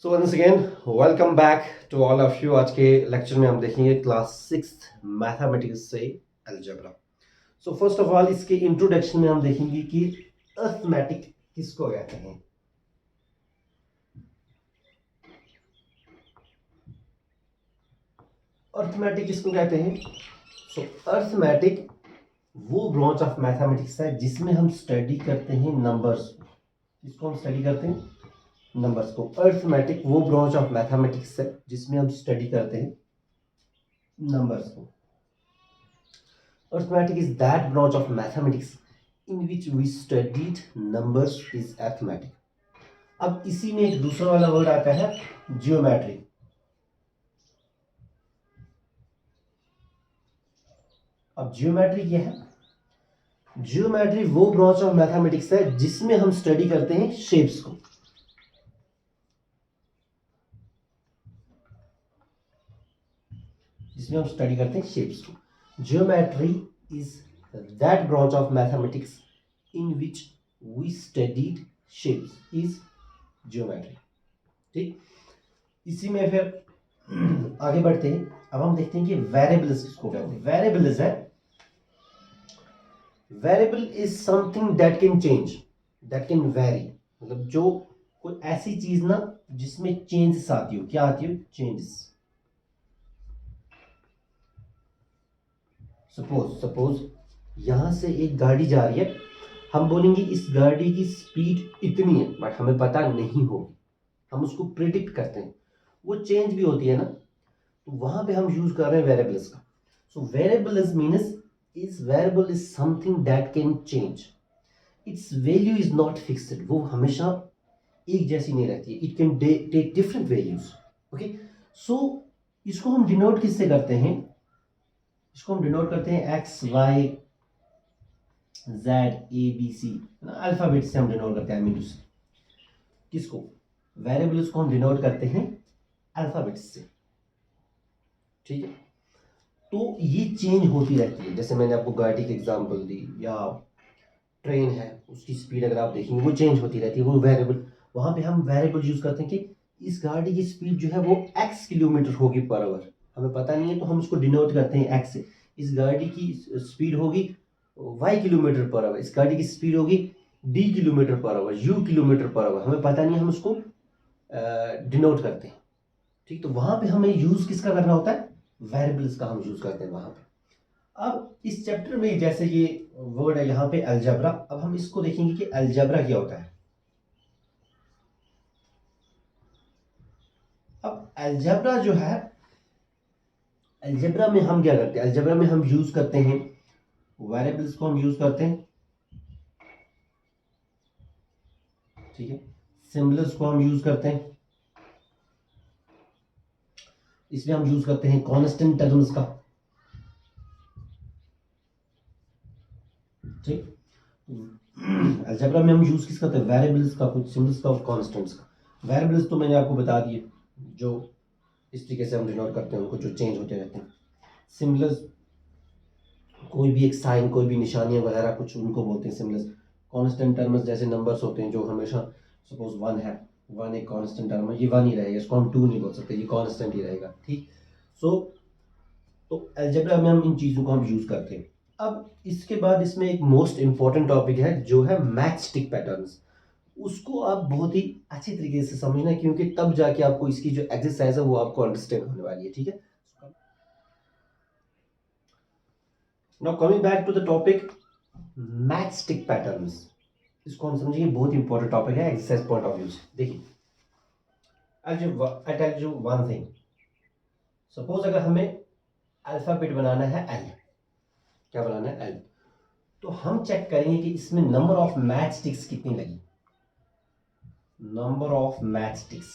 So once again welcome back to all of you. आज के lecture में हम देखेंगे क्लास 6 मैथमेटिक्स से algebra. So first of all इसके इंट्रोडक्शन में हम देखेंगे कि अर्थमेटिक किसको कहते हैं। अर्थमेटिक किसको कहते हैं? सो अर्थमेटिक वो ब्रांच ऑफ मैथमेटिक्स है जिसमें हम स्टडी करते हैं नंबर्स। किसको हम स्टडी करते हैं? नंबर्स को। अर्थमेटिक वो ब्रांच ऑफ मैथमेटिक्स है जिसमें हम स्टडी करते हैं नंबर्स को। Arithmetic is that branch of mathematics in which we studied numbers is arithmetic. अब इसी में एक दूसरा वाला वर्ड आता है जियोमेट्री। अब जियोमेट्री क्या है? जियोमेट्री वो ब्रांच ऑफ मैथमेटिक्स है जिसमें हम स्टडी करते हैं शेप्स को। जिसमें हम स्टडी करते हैं शेप्स को। Geometry is that branch of mathematics in which we studied shapes is geometry। ठीक, इसी में फिर आगे बढ़ते हैं। अब हम देखते हैं कि वेरिएबल्स किसको कहते हैं। वेरिएबल्स है, variable is something that can change, that can very. मतलब जो कोई ऐसी चीज ना जिसमें चेंजेस आती हो। क्या आती हो? चेंजेस। सपोज यहां से एक गाड़ी जा रही है, हम बोलेंगे इस गाड़ी की स्पीड इतनी है, बट हमें पता नहीं होगी। हम उसको प्रिडिक्ट करते हैं, वो चेंज भी होती है ना, तो वहां पे हम यूज कर रहे हैं वेरिएबल्स का। So variables means variable is something that can change, its value is not fixed. वो हमेशा एक जैसी नहीं रहती है, it can take different values. Okay, so इसको हम डिनोट किससे करते हैं? इसको हम डिनोट करते हैं X Y Z A B C, alphabet से हम डिनोट करते हैं। आई मीन टू से किसको? वेरिएबल्स को हम डिनोट करते हैं अल्फाबेट्स से। ठीक है, तो ये चेंज होती रहती है। जैसे मैंने आपको गाड़ी की एग्जांपल दी, या ट्रेन है, उसकी स्पीड अगर आप देखेंगे वो चेंज होती रहती है, वो वेरिएबल। वहां पे हम वेरिएबल यूज करते हैं कि इस गाड़ी की स्पीड जो है वो x किलोमीटर होगी पर आवर। हमें पता नहीं है तो हम उसको डिनोट करते हैं x से। इस गाड़ी की स्पीड होगी y किलोमीटर पर आवर, इस गाड़ी की स्पीड होगी d kilometre per hour, u kilometre per hour. हमें पता नहीं, हम उसको डिनोट करते हैं। ठीक, तो वहां पे हमें यूज किसका करना होता है? वेरिएबल्स का हम यूज करते हैं वहां पे। अब इस चैप्टर में जैसे ये वर्ड है यहाँ पे अलजेब्रा, अब हम इसको देखेंगे कि अलजेब्रा क्या होता है। अब अलजेब्रा जो है, अलजेब्रा में हम क्या करते हैं? अलजेब्रा में हम यूज करते हैं वेरिएबल्स को, हम यूज करते हैं, ठीक है, सिंबल्स को हम यूज करते हैं, इसमें हम यूज करते हैं कांस्टेंट टर्म्स का। ठीक, अलजेब्रा में हम यूज किस करते हैं? वेरिएबल्स का, कुछ सिंबल्स का और कांस्टेंट्स का। वेरिएबल्स तो मैंने आपको बता दिए, जो इस तरीके से हम डिनोट करते हैं उनको, जो चेंज होते रहते हैं। सिंबल्स कोई भी एक साइन, कोई भी निशानियां वगैरह, कुछ उनको बोलते हैं सिंबल्स। कांस्टेंट टर्म्स जैसे नंबर्स होते हैं जो हमेशा, सपोज 1 है, 1 एक कांस्टेंट टर्म है, ये 1 ही रहेगा, इसको हम 2 नहीं बोल सकते, ये कांस्टेंट ही रहेगा। ठीक, सो तो अलजेब्रा में हम इन चीज़ों को हम यूज़ करते हैं। अब इसके बाद इसमें एक मोस्ट इंपॉर्टेंट टॉपिक है जो है मैचस्टिक पैटर्न्स। उसको आप बहुत ही अच्छी तरीके से समझना है, क्योंकि तब जाके आपको इसकी जो एक्सरसाइज है वो आपको अंडरस्टैंड होने वाली है। ठीक है, now coming back to the topic matchstick patterns. इसको हम समझेंगे, बहुत इंपॉर्टेंट टॉपिक है एक्सरसाइज पॉइंट ऑफ व्यू से। देखिए, I tell you one thing. Suppose अगर हमें अल्फाबेट बनाना है एल, क्या बनाना है? एल। तो हम चेक करेंगे कि इसमें नंबर ऑफ मैच स्टिक्स कितनी लगी। Number of match sticks,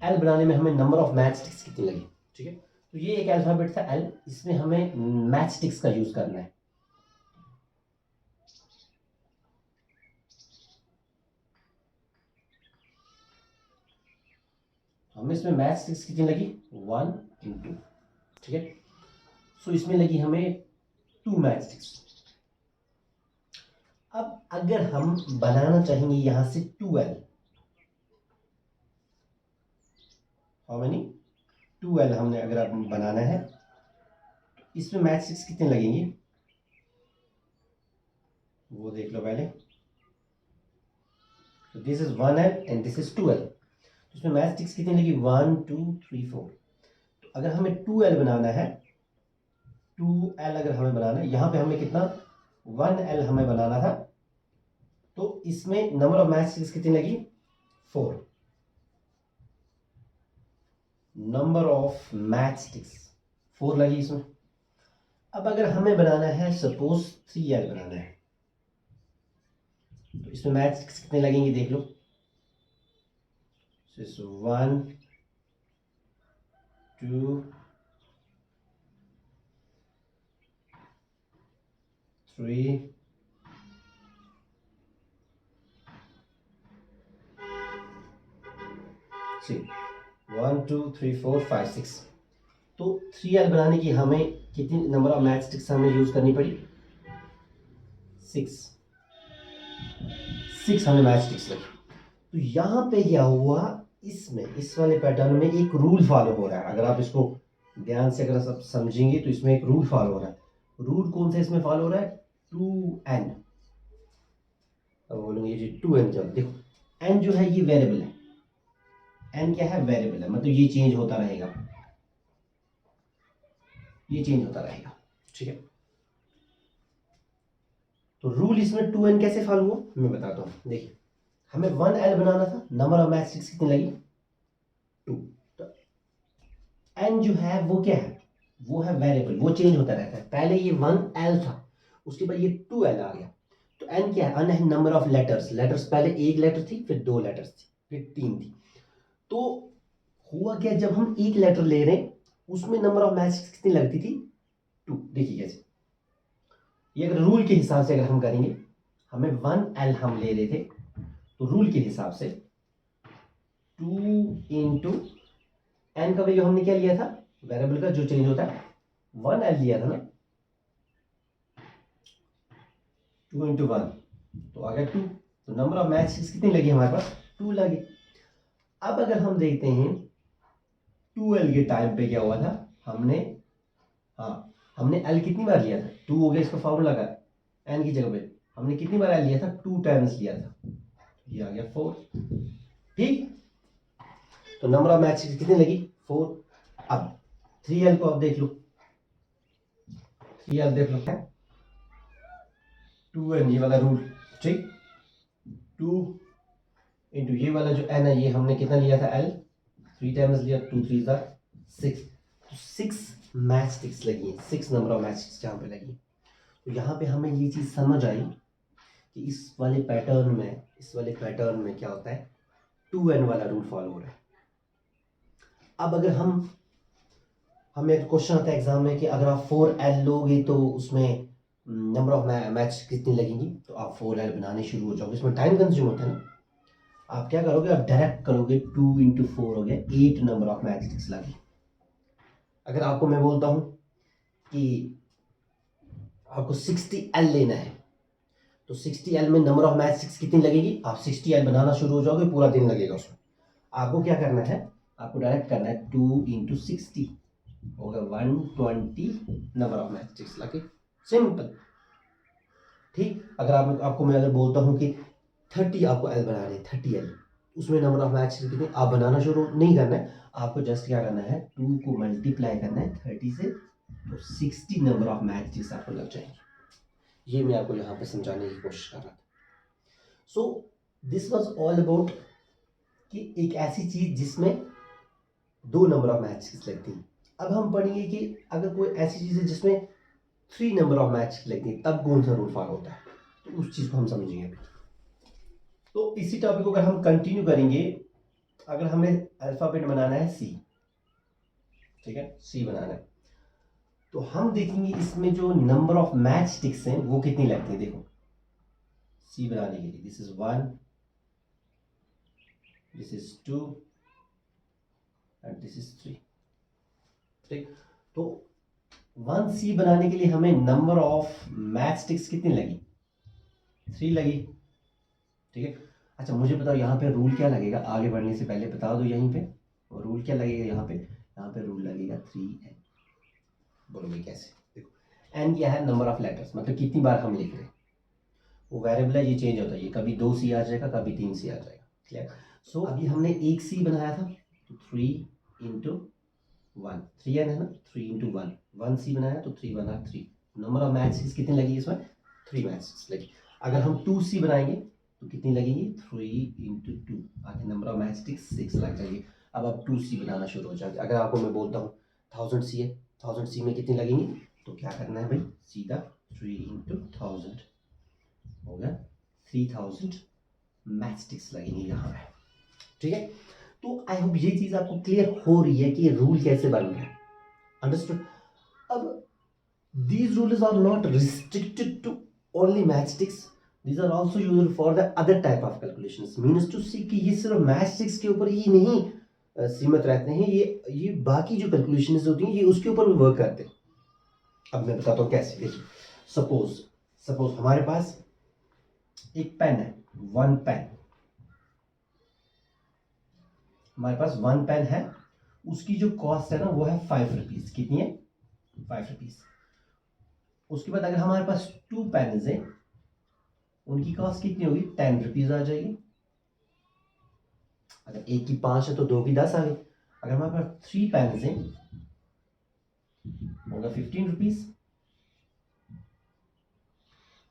L बनाने में हमें नंबर ऑफ मैच स्टिक्स कितनी लगी। ठीक है, तो ये एक अल्फाबेट था एल, इसमें हमें मैच स्टिक्स का यूज करना है। हमें इसमें मैच स्टिक्स कितनी लगी? 1 इन 2। ठीक है, सो इसमें लगी हमें 2 मैच स्टिक्स। अब अगर हम बनाना चाहेंगे यहां से 2l, हाउ मेनी 2l हमने अगर आप बनाना है, इसमें मैच स्टिक्स कितने लगेंगे वो देख लो पहले। तो this is 1l and this is 2l, तो इसमें मैच स्टिक्स कितनी लगी 1 2 3 4। तो अगर हमें 2l बनाना है, 2l अगर हमें बनाना है, यहाँ पे हमें कितना 1l हमें बनाना था, तो इसमें नंबर ऑफ मैच स्टिक्स कितनी लगी 4, नंबर ऑफ मैच स्टिक्स 4 लगी इसमें। अब अगर हमें बनाना है सपोज 3l बनाना है, तो इसमें मैच स्टिक्स कितने लगेंगे देख लो। 1 2 3 1 2 3 4 5 6। तो 3l बनाने की हमें कितनी नंबर ऑफ मैच स्टिक्स हमें यूज करनी पड़ी 6 हमें मैच स्टिक्स लगी। तो यहाँ पे क्या हुआ, इसमें इस वाले पैटर्न में एक रूल फॉलो हो रहा है। अगर आप इसको ध्यान से अगर सब समझेंगे तो इसमें एक रूल फॉलो हो रहा है। रूल कौन सा इसमें फॉलो हो रहा है 2n। अब बोलूंगे ये 2n, जब देखो n जो है ये वेरिएबल है, n क्या है वेरिएबल है, मतलब ये चेंज होता रहेगा, ये चेंज होता रहेगा, ठीक है। तो रूल इसमें 2n कैसे फॉलो हुआ मैं बताता हूँ। देखिए हमें 1l बनाना था, नंबर ऑफ मैच स्टिक्स कितनी लगी 2। तो n जो है वो क्या है, वो है वेरिएबल, वो चेंज होता रहता है। पहले ये 1l था, उसके बाद ये 2l आ गया। तो n क्या है, n है नंबर ऑफ लेटर्स। लेटर्स पहले एक लेटर थी, फिर 2 लेटर्स थी, फिर 3 थी। तो हुआ क्या, जब हम एक लेटर ले रहे हैं उसमें नंबर ऑफ मैच कितनी लगती थी 2। देखिए कैसे, ये अगर रूल के हिसाब से अगर हम करेंगे, हमें 1l हम ले रहे थे, तो रूल के हिसाब से 2 इंटू n का वैल्यू हमने क्या लिया था, वेरिएबल का जो चेंज होता है 1l लिया था ना, 2 इंटू 1 तो आ गया 2। तो नंबर ऑफ मैच कितनी लगी हमारे पास 2 लगी। अब अगर हम देखते हैं 2l के टाइम पे क्या हुआ था, हमने l कितनी बार लिया था 2 हो गया, इसका फॉर्मूला का n की जगह पे हमने कितनी बार l लिया था 2 टाइम्स लिया था, ये आ गया 4, ठीक। तो नंबर ऑफ मैच कितनी लगी 4। अब 3l को अब देख लो, 3l देख लो क्या 2n ये वाला रूल, ठीक। 2 इंटू ये वाला जो n है, ये हमने कितना लिया था l 3 टाइम्स लिया, 2 3 ज़ा 6। तो 6 मैच स्टिक्स लगी है, 6 नंबर ऑफ मैच स्टिक्स जहाँ पे लगी। तो यहाँ पे हमें ये चीज़ समझ आई कि इस वाले पैटर्न में क्या होता है 2n वाला रूल फॉलो हो रहा है। अब अगर हमें एक क्वेश्चन आता है एग्जाम में कि अगर आप 4l लोगे तो उसमें नंबर ऑफ मैच कितनी लगेंगी, तो आप 4l बनाने शुरू हो जाओगे। इसमें टाइम कंज्यूम होता है ना, आप क्या करोगे, आप डायरेक्ट करोगे 2 इंटू 4 हो गया 8 नंबर ऑफ मैच स्टिक्स लगी। अगर आपको मैं बोलता हूँ कि आपको 60l लेना है, तो 60l में नंबर ऑफ मैच स्टिक्स कितनी लगेगी, आप 60l बनाना शुरू हो जाओगे, पूरा दिन लगेगा उसमें। आपको क्या करना है, आपको डायरेक्ट करना है 2 इंटू 60 होगा 120 नंबर ऑफ मैच स्टिक्स लगे, सिंपल, ठीक। अगर आपको मैं अगर बोलता हूँ कि 30 आपको एल बनाने हैं, 30l, उसमें नंबर ऑफ मैच कितने आप बनाना शुरू नहीं करना है, आपको जस्ट क्या करना है 2 को मल्टीप्लाई करना है 30 से, तो 60 नंबर ऑफ मैचेस आपको लग जाएंगे। ये मैं आपको यहाँ पे समझाने की कोशिश कर रहा था। सो दिस वाज ऑल अबाउट कि एक ऐसी चीज जिसमें 2 नंबर ऑफ मैचेस लगती हैं। अब हम पढ़ेंगे कि अगर कोई ऐसी चीज है जिसमें 3 नंबर ऑफ मैच लगती है, तब कौन सा रूल फॉलो होता है, तो उस चीज को हम समझेंगे अभी। तो इसी टॉपिक को अगर हम कंटिन्यू करेंगे, अगर हमें अल्फाबेट बनाना है सी, ठीक है, सी बनाना है, तो हम देखेंगे इसमें जो नंबर ऑफ मैच स्टिक्स हैं वो कितनी लगती है। देखो सी बनाने के लिए this is 1, this is 2 and this is 3, ठीक। तो 1 सी बनाने के लिए हमें नंबर ऑफ मैच स्टिक्स कितनी लगी 3 लगी, ठीक है। अच्छा मुझे बताओ यहाँ पे रूल क्या लगेगा, आगे बढ़ने से पहले बता दो यहीं पे रूल क्या लगेगा। यहाँ पे रूल लगेगा 3n। बोलोगे कैसे? देखो n क्या है, नंबर ऑफ लेटर्स, मतलब कितनी बार हम लिख रहे हैं। वो वेरिएबल है, ये चेंज होता है, ये कभी 2c आ जाएगा, कभी 3c आ जाएगा। क्लियर? सो अभी हमने एक c बनाया था, तो 3 इंटू 1, 3n है ना, 3 इंटू 1, 1c बनाया तो 3 1 3। नंबर ऑफ मैचेस कितनी लगी इसमें? 3 मैचेस लगी। अगर हम 2c बनाएंगे तो कितनी लगेगी? 3 इंटू 2, आगे नंबर ऑफ मैचेस 6 लग जाएगी। अब आप 2c बनाना शुरू हो जाएगा। अगर आपको मैं बोलता हूँ 1000c है, 1000c में कितनी लगेंगी? तो क्या करना है भाई, सीधा 3 इंटू 1000 हो गया 3000 मैचस्टिक्स लगेंगे यहाँ पे, ठीक है। तो आई होप ये चीज आपको क्लियर हो रही है कि ये रूल कैसे बन रहा है। अंडरस्टूड? अब these rules are not restricted to only matchsticks, these are also used for the other type of calculations, means to say कि ये सिर्फ मैचस्टिक्स के ऊपर ही नहीं सीमित रहते हैं, ये बाकी जो कैलकुलेशंस होती हैं ये उसके ऊपर भी वर्क करते हैं। अब मैं बताता हूँ कैसे। देखिए सपोज हमारे पास एक पेन है, 1 पेन, हमारे पास 1 पेन है, उसकी जो कॉस्ट है ना वो है 5 रुपीज। कितनी है? 5 रुपीज। उसके बाद अगर हमारे पास 2 पेन्स हैं, उनकी कॉस्ट कितनी होगी? 10 रुपीज आ जाएगी। अगर एक की 5 है तो 2 की 10 आ गई। अगर हमारे पास 3 पेन्स हैं होगा 15 रुपीज।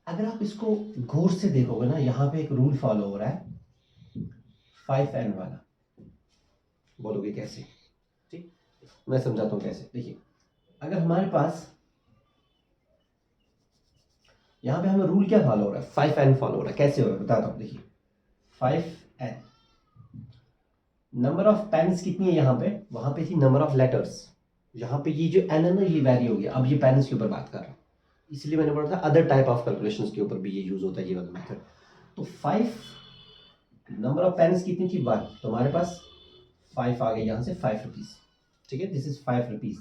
अगर आप इसको गौर से देखोगे ना, यहाँ पे एक रूल फॉलो हो रहा है 5n वाला। बोलोगे कैसे? ठीक, मैं समझाता हूं कैसे। देखिए अगर हमारे पास यहाँ पे हमें रूल क्या फॉलो हो रहा है? 5n फॉलो हो रहा है। कैसे हो रहा है बताता हूँ। देखिए 5n, नंबर ऑफ पेन्स कितनी है यहाँ पे? वहां पे थी नंबर ऑफ लेटर्स। यहाँ पे ये जो n है ना ये वैरी हो गया। अब ये पेन्स के ऊपर बात कर रहा हूँ, इसलिए मैंने बोला था अदर टाइप ऑफ कैलकुलेशंस के ऊपर भी ये यूज होता है ये वाला मेथड। तो 5, नंबर ऑफ पेन्स कितनी थी? 1, तो हमारे पास 5 आ गए यहाँ से 5 रुपीज, ठीक है। This is 5 rupees.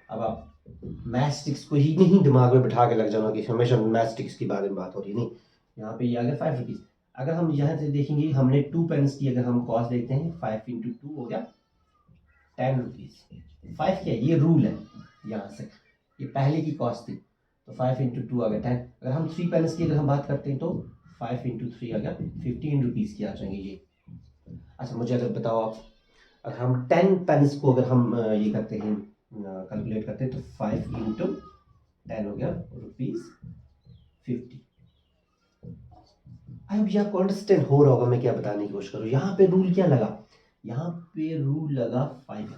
अब आप मैचस्टिक्स को ही नहीं दिमाग में बिठा के लग जाना कि हमेशा मैचस्टिक्स की बारे में बात हो रही है, नहीं। यहाँ पे ये आ गया 5 रुपीज। अगर हम यहाँ से देखेंगे, हमने 2 पेन्स की अगर हम कॉस्ट देखते हैं, 5 इंटू 2 हो गया 10 रुपीज। 5 क्या है? ये रूल है, यहाँ से ये पहले की कॉस्ट थी, तो 5 इंटू 2 आ गया 10। अगर हम 3 पेन्स की अगर हम बात करते हैं तो 5 इंटू 3 आ गया 15 रुपीज की आ जाएंगे ये। अच्छा मुझे अगर बताओ आप, अगर हम 10 पेन्स को अगर हम ये करते हैं, कैलकुलेट करते हैं, तो 5 इंटू 10 हो गया ₹50। अब ये आपको अंडरस्टैंड हो रहा होगा मैं क्या बताने की कोशिश करूँ। यहाँ पे रूल क्या लगा? यहाँ पे रूल लगा 5।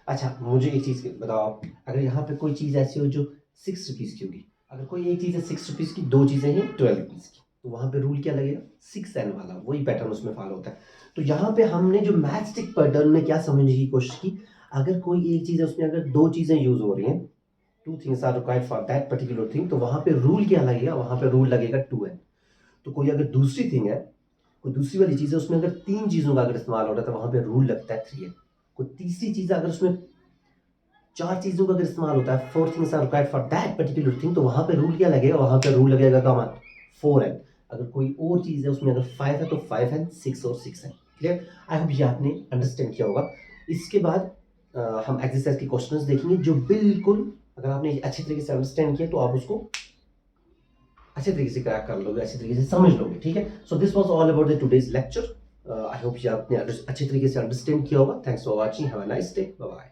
अच्छा मुझे एक चीज बताओ आप, अगर यहाँ पे कोई चीज ऐसी हो जो 6 रुपीज की होगी, अगर कोई एक चीज है 6 रुपीज की, 2 चीजें हैं 12 रुपीज की, तो वहां पे रूल क्या लगेगा? 6n वाला, वही पैटर्न उसमें फॉलो होता है। तो यहाँ पे हमने जो मैचस्टिक पैटर्न में क्या समझने की कोशिश की, अगर कोई एक चीज है उसमें अगर 2 चीजें यूज हो रही हैं, 2 things are required for that particular thing, तो वहां पे रूल क्या लगेगा? वहां पे रूल लगेगा 2n। तो कोई अगर दूसरी थिंग है, कोई दूसरी वाली चीज है, उसमें अगर 3 चीजों का अगर इस्तेमाल हो रहा है तो वहां पे रूल लगता है 3n। कोई तीसरी चीज अगर उसमें 4 चीजों का अगर इस्तेमाल होता है, 4 things are required for that particular thing, तो वहां पे रूल क्या लगेगा? वहां पे रूल लगेगा कमान 4n। अगर कोई और चीज है उसमें अगर 5 है तो 5n, 6 और 6n। क्लियर? आई होप ये आपने अंडरस्टैंड किया होगा। इसके बाद हम एक्सरसाइज के क्वेश्चंस देखेंगे जो बिल्कुल, अगर आपने अच्छे तरीके से अंडरस्टैंड किया तो आप उसको अच्छे तरीके से क्रैक कर लोगे, अच्छे तरीके से समझ लोगे, ठीक है। So this was all about the today's lecture. I hope ये आपने अच्छे तरीके से अंडरस्टैंड किया होगा। Thanks for watching, have a nice day, bye bye.